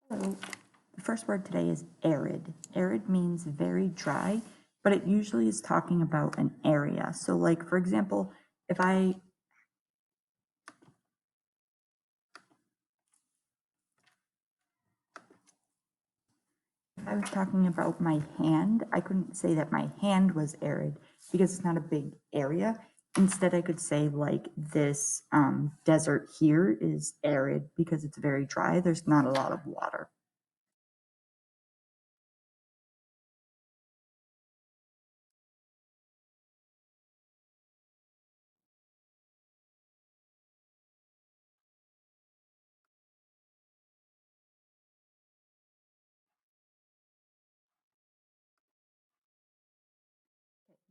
So the first word today is arid. Arid means very dry, but it usually is talking about an area. So like, for example, if I was talking about my hand, I couldn't say that my hand was arid because it's not a big area. Instead, I could say like this desert here is arid because it's very dry. There's not a lot of water.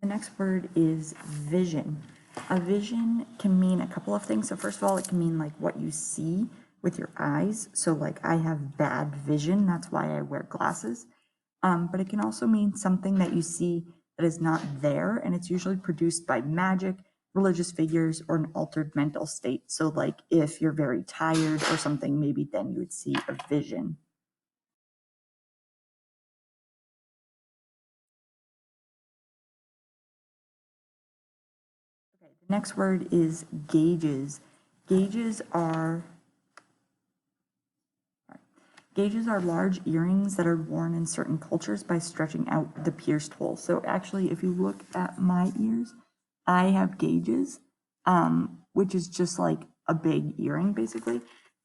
The next word is vision. A vision can mean a couple of things. So first of all, it can mean like what you see with your eyes. So like I have bad vision, that's why I wear glasses. But it can also mean something that you see that is not there, and it's usually produced by magic, religious figures, or an altered mental state. So like if you're very tired or something, maybe then you would see a vision. Okay, the next word is gauges. Gauges are Gauges are large earrings that are worn in certain cultures by stretching out the pierced hole. So actually, if you look at my ears, I have gauges, which is just like a big earring, basically.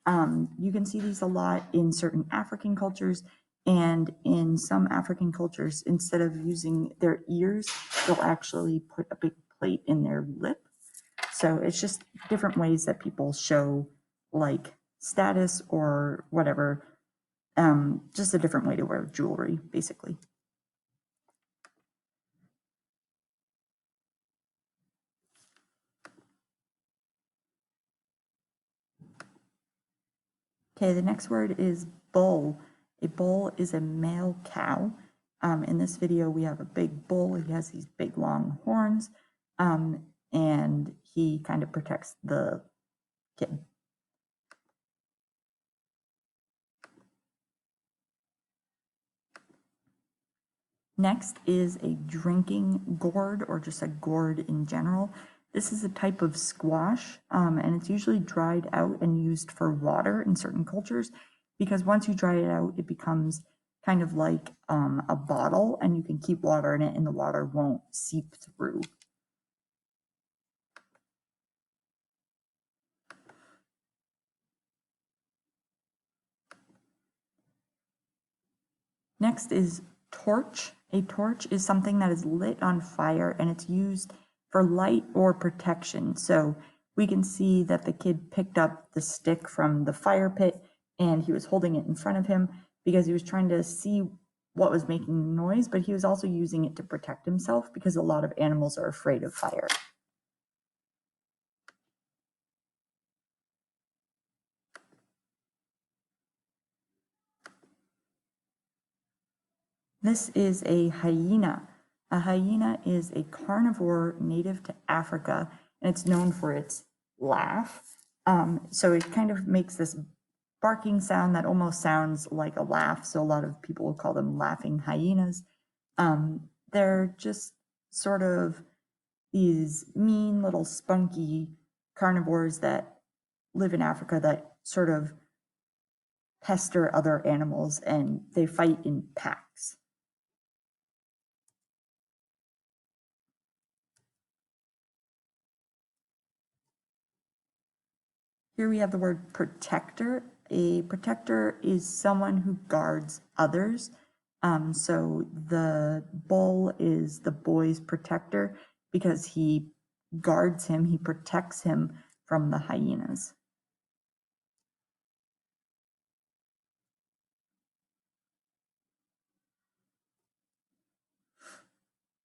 You can see these a lot in certain African cultures, and in some African cultures, instead of using their ears, they'll actually put a big plate in their lip. So it's just different ways that people show like status or whatever, just a different way to wear jewelry, basically. Okay, the next word is bull. A bull is a male cow. In this video, we have a big bull. He has these big long horns, and he kind of protects the kid. Next is a drinking gourd, or just a gourd in general. This is a type of squash, and it's usually dried out and used for water in certain cultures, because once you dry it out, it becomes kind of like a bottle, and you can keep water in it and the water won't seep through. Next is torch. A torch is something that is lit on fire, and it's used for light or protection. So we can see that the kid picked up the stick from the fire pit and he was holding it in front of him because he was trying to see what was making noise, but he was also using it to protect himself because a lot of animals are afraid of fire. This is a hyena. A hyena is a carnivore native to Africa, and it's known for its laugh. So it kind of makes this barking sound that almost sounds like a laugh. So a lot of people will call them laughing hyenas. They're just sort of these mean little spunky carnivores that live in Africa that sort of pester other animals, and they fight in packs. Here we have the word protector. A protector is someone who guards others. So the bull is the boy's protector because he guards him, he protects him from the hyenas.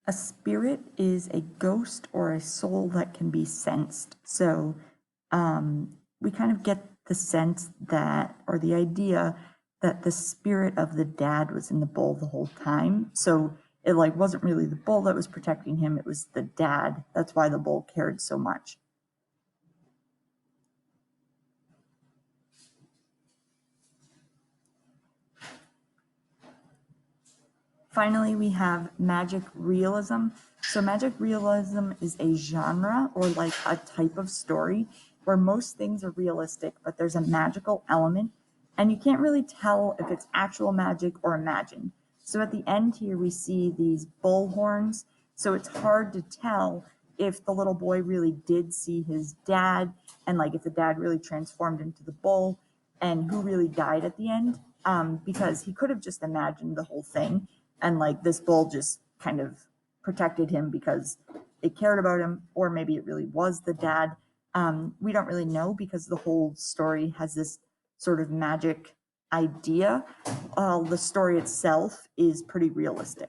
A spirit is a ghost or a soul that can be sensed. So we kind of get the sense that, or the idea that the spirit of the dad was in the bull the whole time. So it like wasn't really the bull that was protecting him, it was the dad. That's why the bull cared so much. Finally, we have magic realism. So magic realism is a genre or like a type of story where most things are realistic, but there's a magical element and you can't really tell if it's actual magic or imagined. So at the end here, we see these bull horns. So it's hard to tell if the little boy really did see his dad and like if the dad really transformed into the bull and who really died at the end, because he could have just imagined the whole thing and like this bull just kind of protected him because it cared about him, or maybe it really was the dad. We don't really know because the whole story has this sort of magic idea. The story itself is pretty realistic.